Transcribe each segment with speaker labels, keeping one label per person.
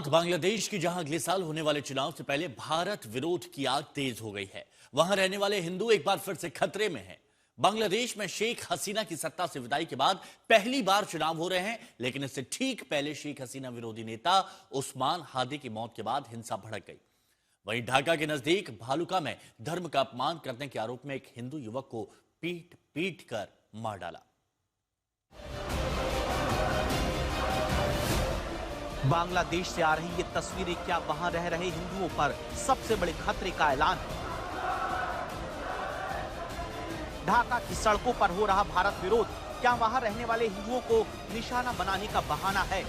Speaker 1: साथ बांग्लादेश की जहां अगले साल होने वाले चुनाव से पहले भारत विरोध की आग तेज हो गई है, वहां रहने वाले हिंदू एक बार फिर से खतरे में हैं। बांग्लादेश में शेख हसीना की सत्ता से विदाई के बाद पहली बार चुनाव हो रहे हैं, लेकिन इससे ठीक पहले शेख हसीना विरोधी नेता उस्मान हादी की मौत के बाद हिंसा भड़क गई। वहीं ढाका के नजदीक भालुका में धर्म का अपमान करने के आरोप में एक हिंदू युवक को पीट पीट कर मार डाला।
Speaker 2: बांग्लादेश से आ रही ये तस्वीरें क्या वहां रह रहे हिंदुओं पर सबसे बड़े खतरे का ऐलान है? ढाका की सड़कों पर हो रहा भारत विरोध क्या वहां रहने वाले हिंदुओं को निशाना बनाने का बहाना है?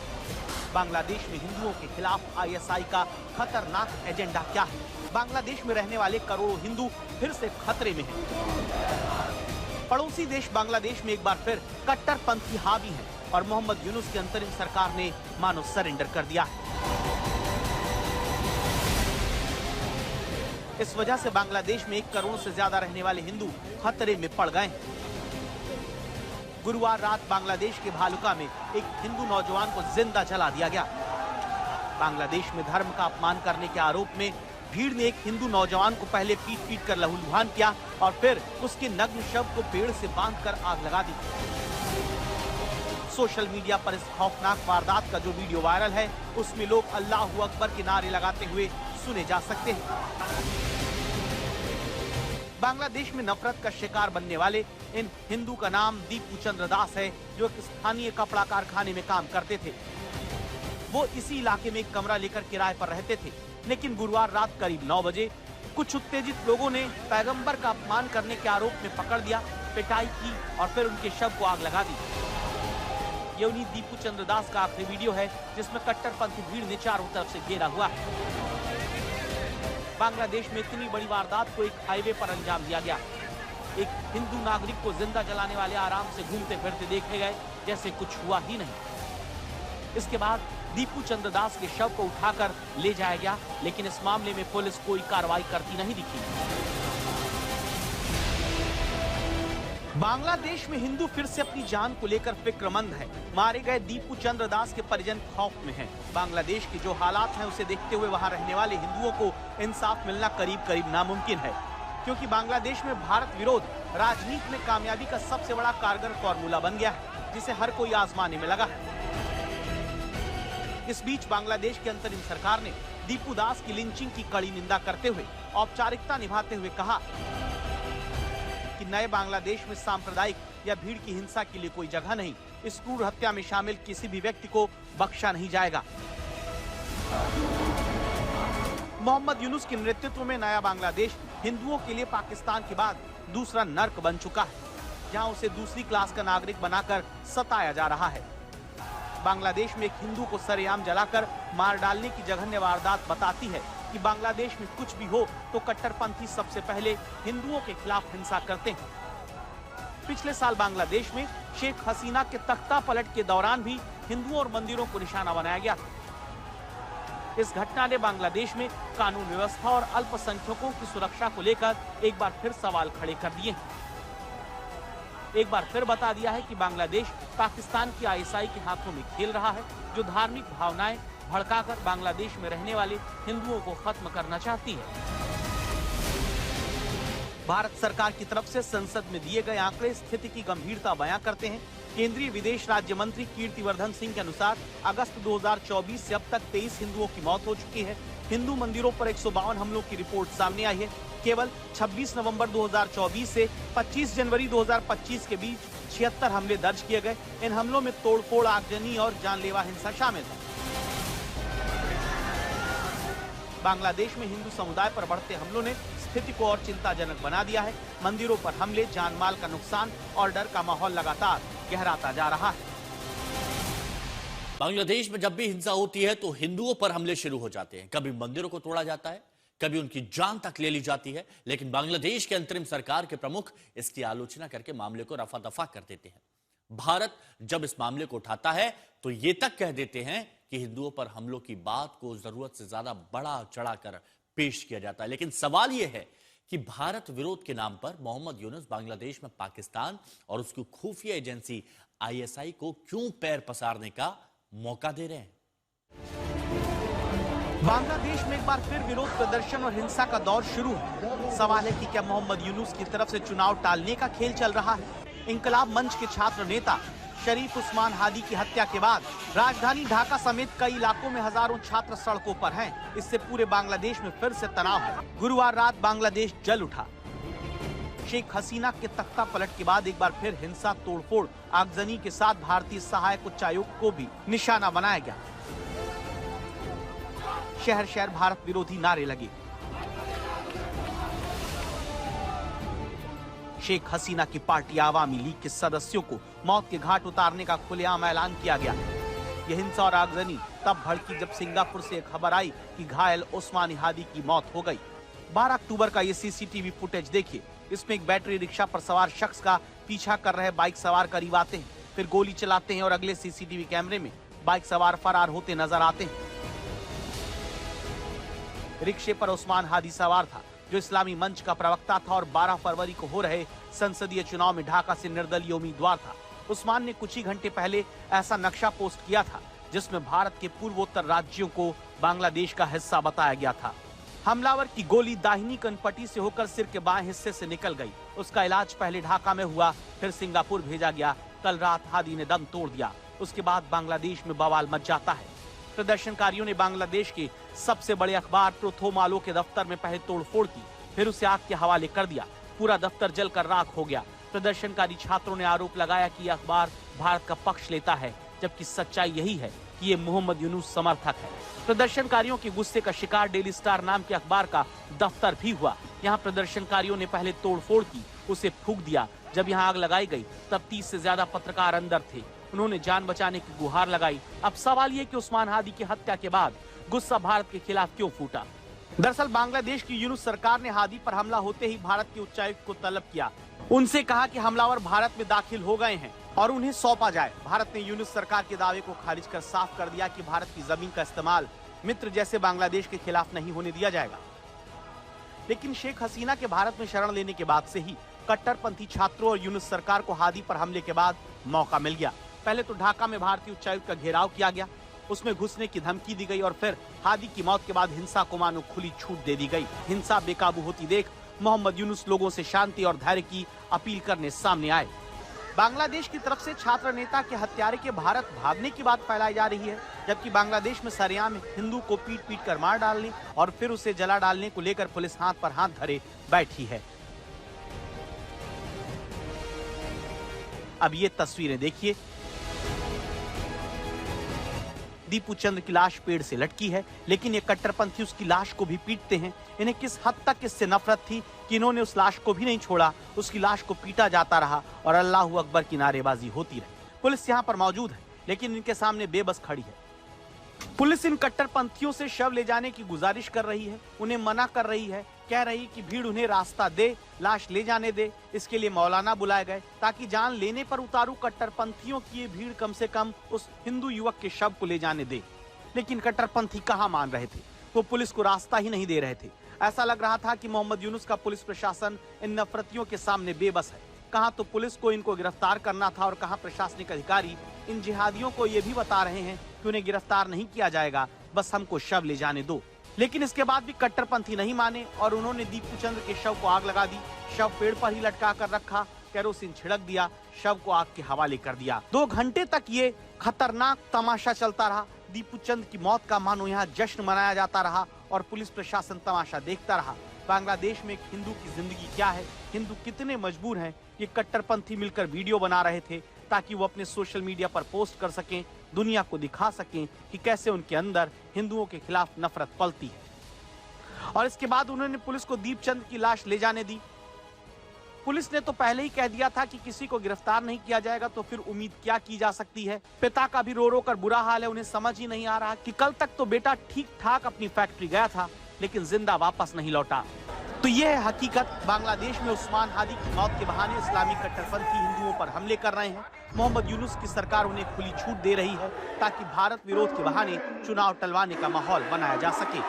Speaker 2: बांग्लादेश में हिंदुओं के खिलाफ आईएसआई का खतरनाक एजेंडा क्या है? बांग्लादेश में रहने वाले करोड़ों हिंदू फिर से खतरे में हैं। पड़ोसी देश बांग्लादेश में एक बार फिर कट्टरपंथी हावी हैं और मोहम्मद यूनुस की अंतरिम सरकार ने मानो सरेंडर कर दिया है। इस वजह से बांग्लादेश में 1 करोड़ से ज्यादा रहने वाले हिंदू खतरे में पड़ गए हैं। गुरुवार रात बांग्लादेश के भालुका में एक हिंदू नौजवान को जिंदा जला दिया गया। बांग्लादेश में धर्म का अपमान करने के आरोप में भीड़ ने एक हिंदू नौजवान को पहले पीट पीट कर लहूलुहान किया और फिर उसके नग्न शव को पेड़ से बांधकर आग लगा दी। सोशल मीडिया पर इस खौफनाक वारदात का जो वीडियो वायरल है, उसमें लोग अल्लाहू अकबर के नारे लगाते हुए सुने जा सकते हैं। बांग्लादेश में नफरत का शिकार बनने वाले इन हिंदू का नाम दीपू चंद्र दास है, जो एक स्थानीय कपड़ा कारखाने में काम करते थे। वो इसी इलाके में एक कमरा लेकर किराए पर रहते थे, लेकिन गुरुवार रात करीब 9 बजे कुछ उत्तेजित लोगों ने पैगंबर का अपमान करने के आरोप में पकड़ लिया, पिटाई की और फिर उनके शव को आग लगा दी। ये उन्हीं दीपू चंद्र दास का आखिरी वीडियो है, जिसमें कट्टरपंथी भीड़ ने चारों तरफ से घेरा हुआ है। बांग्लादेश में इतनी बड़ी वारदात को एक हाईवे पर अंजाम दिया गया। एक हिंदू नागरिक को जिंदा जलाने वाले आराम से घूमते फिरते देखे गए, जैसे कुछ हुआ ही नहीं। इसके बाद दीपू चंद्र दास के शव को उठाकर ले जाया गया, लेकिन इस मामले में पुलिस कोई कार्रवाई करती नहीं दिखी। बांग्लादेश में हिंदू फिर से अपनी जान को लेकर फिक्रमंद है। मारे गए दीपू चंद्र दास के परिजन खौफ में हैं। बांग्लादेश के जो हालात हैं, उसे देखते हुए वहां रहने वाले हिंदुओं को इंसाफ मिलना करीब करीब नामुमकिन है, क्योंकि बांग्लादेश में भारत विरोध राजनीति में कामयाबी का सबसे बड़ा कारगर फॉर्मूला बन गया है, जिसे हर कोई आजमाने में लगा है। इस बीच बांग्लादेश की अंतरिम सरकार ने दीपू दास की लिंचिंग की कड़ी निंदा करते हुए औपचारिकता निभाते हुए कहा कि नए बांग्लादेश में सांप्रदायिक या भीड़ की हिंसा के लिए कोई जगह नहीं। इस क्रूर हत्या में शामिल किसी भी व्यक्ति को बख्शा नहीं जाएगा। मोहम्मद यूनुस के नेतृत्व में नया बांग्लादेश हिंदुओं के लिए पाकिस्तान के बाद दूसरा नर्क बन चुका है, जहां उसे दूसरी क्लास का नागरिक बनाकर सताया जा रहा है। बांग्लादेश में एक हिंदू को सरेआम जलाकर मार डालने की जघन्य वारदात बताती है कि बांग्लादेश में कुछ भी हो तो कट्टरपंथी सबसे पहले हिंदुओं के खिलाफ हिंसा करते हैं। पिछले साल बांग्लादेश में शेख हसीना के तख्ता पलट के दौरान भी हिंदुओं और मंदिरों को निशाना बनाया गया था। इस घटना ने बांग्लादेश में कानून व्यवस्था और अल्पसंख्यकों की सुरक्षा को लेकर एक बार फिर सवाल खड़े कर दिए हैं। एक बार फिर बता दिया है कि बांग्लादेश पाकिस्तान की आईएसआई के हाथों में खेल रहा है, जो धार्मिक भावनाएं भड़काकर बांग्लादेश में रहने वाले हिंदुओं को खत्म करना चाहती है। भारत सरकार की तरफ से संसद में दिए गए आंकड़े स्थिति की गंभीरता बयां करते हैं। केंद्रीय विदेश राज्य मंत्री कीर्तिवर्धन सिंह के अनुसार अगस्त 2024 से अब तक 23 हिंदुओं की मौत हो चुकी है। हिंदू मंदिरों पर 152 हमलों की रिपोर्ट सामने आई है। केवल 26 नवंबर 2024 से 25 जनवरी 2025 के बीच 76 हमले दर्ज किए गए। इन हमलों में तोड़फोड़, आगजनी और जानलेवा हिंसा शामिल है। बांग्लादेश में हिंदू समुदाय पर बढ़ते हमलों ने स्थिति को और चिंताजनक बना दिया है। मंदिरों पर हमले, जानमाल का नुकसान और डर का माहौल लगातार गहराता जा रहा है।
Speaker 1: बांग्लादेश में जब भी हिंसा होती है तो हिंदुओं पर हमले शुरू हो जाते हैं। कभी मंदिरों को तोड़ा जाता है, कभी उनकी जान तक ले ली जाती है, लेकिन बांग्लादेश के अंतरिम सरकार के प्रमुख इसकी आलोचना करके मामले को रफा दफा कर देते हैं। भारत जब इस मामले को उठाता है तो ये तक कह देते हैं कि हिंदुओं पर हमलों की बात को जरूरत से ज्यादा बढ़ा चढ़ाकर पेश किया जाता है। लेकिन सवाल यह है कि भारत विरोध के नाम पर मोहम्मद यूनुस बांग्लादेश में पाकिस्तान और उसकी खुफिया एजेंसी आईएसआई को क्यों पैर पसारने का मौका दे रहे हैं?
Speaker 2: बांग्लादेश में एक बार फिर विरोध प्रदर्शन और हिंसा का दौर शुरू है। सवाल है कि क्या मोहम्मद यूनुस की तरफ से चुनाव टालने का खेल चल रहा है? इंकलाब मंच के छात्र नेता शरीफ उस्मान हादी की हत्या के बाद राजधानी ढाका समेत कई इलाकों में हजारों छात्र सड़कों पर हैं। इससे पूरे बांग्लादेश में फिर से तनाव है। गुरुवार रात बांग्लादेश जल उठा। शेख हसीना के तख्ता पलट के बाद एक बार फिर हिंसा, तोड़फोड़, आगजनी के साथ भारतीय सहायक उच्चायुक्त को भी निशाना बनाया गया। शहर शहर भारत विरोधी नारे लगे। शेख हसीना की पार्टी आवामी लीग के सदस्यों को मौत के घाट उतारने का खुलेआम ऐलान किया गया। यह हिंसा और आगजनी तब भड़की जब सिंगापुर से खबर आई कि घायल उस्मान हादी की मौत हो गई। 12 अक्टूबर का ये सीसीटीवी फुटेज देखिए। इसमें एक बैटरी रिक्शा पर सवार शख्स का पीछा कर रहे बाइक सवार करीब आते हैं, फिर गोली चलाते हैं और अगले सीसीटीवी कैमरे में बाइक सवार फरार होते नजर आते हैं। रिक्शे पर उस्मान हादी सवार था, जो इस्लामी मंच का प्रवक्ता था और 12 फरवरी को हो रहे संसदीय चुनाव में ढाका से निर्दलीय उम्मीदवार था। उस्मान ने कुछ ही घंटे पहले ऐसा नक्शा पोस्ट किया था जिसमें भारत के पूर्वोत्तर राज्यों को बांग्लादेश का हिस्सा बताया गया था। हमलावर की गोली दाहिनी कनपट्टी से होकर सिर के बाएं हिस्से से निकल गई। उसका इलाज पहले ढाका में हुआ, फिर सिंगापुर भेजा गया। कल रात हादी ने दम तोड़ दिया। उसके बाद बांग्लादेश में बवाल मच जाता है। प्रदर्शनकारियों ने बांग्लादेश के सबसे बड़े अखबार प्रोथोमालो के दफ्तर में पहले तोड़फोड़ की, फिर उसे आग के हवाले कर दिया। पूरा दफ्तर जलकर राख हो गया। प्रदर्शनकारी छात्रों ने आरोप लगाया कि यह अखबार भारत का पक्ष लेता है, जबकि सच्चाई यही है कि ये मोहम्मद यूनुस समर्थक है। प्रदर्शनकारियों के गुस्से का शिकार डेली स्टार नाम के अखबार का दफ्तर भी हुआ। यहाँ प्रदर्शनकारियों ने पहले तोड़फोड़ की, उसे फूंक दिया। जब यहाँ आग लगाई गई तब 30 से ज्यादा पत्रकार अंदर थे। उन्होंने जान बचाने की गुहार लगाई। अब सवाल ये कि उस्मान हादी की हत्या के बाद गुस्सा भारत के खिलाफ क्यों फूटा? दरअसल बांग्लादेश की यूनुस सरकार ने हादी पर हमला होते ही भारत के उच्चायुक्त को तलब किया। उनसे कहा कि हमलावर भारत में दाखिल हो गए हैं और उन्हें सौंपा जाए। भारत ने यूनुस सरकार के दावे को खारिज कर साफ कर दिया कि भारत की जमीन का इस्तेमाल मित्र जैसे बांग्लादेश के खिलाफ नहीं होने दिया जाएगा। लेकिन शेख हसीना के भारत में शरण लेने के बाद से ही कट्टरपंथी छात्रों और यूनुस सरकार को हादी पर हमले के बाद मौका मिल गया। पहले तो ढाका में भारतीय उच्चायुक्त का घेराव किया गया, उसमें घुसने की धमकी दी गई और फिर हादी की मौत के बाद हिंसा को मानो खुली छूट दे दी गई। हिंसा बेकाबू होती देख मोहम्मद यूनुस लोगों से शांति और धैर्य की अपील करने सामने आए। बांग्लादेश की तरफ से छात्र नेता के हत्यारे के भारत भागने की बात फैलाई जा रही है, जबकि बांग्लादेश में सरेआम हिंदू को पीट कर मार डालने और फिर उसे जला डालने को लेकर पुलिस हाथ पर हाथ धरे बैठी है। अब ये तस्वीरें देखिए। दीपू चंद्र की लाश पेड़ से लटकी है, लेकिन ये कट्टरपंथी उसकी लाश को भी पीटते हैं। इन्हें किस हद तक इससे नफरत थी कि इन्होंने उस लाश को भी नहीं छोड़ा। उसकी लाश को पीटा जाता रहा और अल्लाहू अकबर की नारेबाजी होती रही। पुलिस यहाँ पर मौजूद है, लेकिन इनके सामने बेबस खड़ी है। पुलिस इन कट्टरपंथियों से शव ले जाने की गुजारिश कर रही है, उन्हें मना कर रही है, कह रही कि भीड़ उन्हें रास्ता दे, लाश ले जाने दे। इसके लिए मौलाना बुलाए गए ताकि जान लेने पर उतारू कट्टरपंथियों की ये भीड़ कम से कम उस हिंदू युवक के शव को ले जाने दे। लेकिन कट्टरपंथी कहाँ मान रहे थे, वो पुलिस को रास्ता ही नहीं दे रहे थे। ऐसा लग रहा था कि मोहम्मद यूनुस का पुलिस प्रशासन इन नफरतियों के सामने बेबस है। कहाँ तो पुलिस को इनको गिरफ्तार करना था और कहाँ प्रशासनिक अधिकारी इन जिहादियों को ये भी बता रहे हैं कि उन्हें गिरफ्तार नहीं किया जाएगा, बस हमको शव ले जाने दो। लेकिन इसके बाद भी कट्टरपंथी नहीं माने और उन्होंने दीपू चंद्र के शव को आग लगा दी। शव पेड़ पर ही लटका कर रखा, केरोसिन छिड़क दिया, शव को आग के हवाले कर दिया। 2 घंटे तक ये खतरनाक तमाशा चलता रहा। दीपू चंद्र की मौत का मानो यहाँ जश्न मनाया जाता रहा और पुलिस प्रशासन तमाशा देखता रहा। बांग्लादेश में एक हिंदू की जिंदगी क्या है, हिंदू कितने मजबूर हैं, ये कट्टरपंथी मिलकर वीडियो बना रहे थे ताकि वो अपने सोशल मीडिया पर पोस्ट कर सकें, दुनिया को दिखा सकें कि कैसे उनके अंदर हिंदुओं के खिलाफ नफरत पलती है। और इसके बाद उन्होंने पुलिस को दीपचंद की लाश ले जाने दी। पुलिस ने तो पहले ही कह दिया था कि किसी को गिरफ्तार नहीं किया जाएगा, तो फिर उम्मीद क्या की जा सकती है। पिता का भी रो रो कर बुरा हाल है। उन्हें समझ ही नहीं आ रहा कि कल तक तो बेटा ठीक ठाक अपनी फैक्ट्री गया था, लेकिन जिंदा वापस नहीं लौटा। तो यह है हकीकत। बांग्लादेश में उस्मान हादी की मौत के बहाने इस्लामी कट्टरपंथी हिंदुओं पर हमले कर रहे हैं। मोहम्मद यूनुस की सरकार उन्हें खुली छूट दे रही है ताकि भारत विरोध के बहाने चुनाव टलवाने का माहौल बनाया जा सके।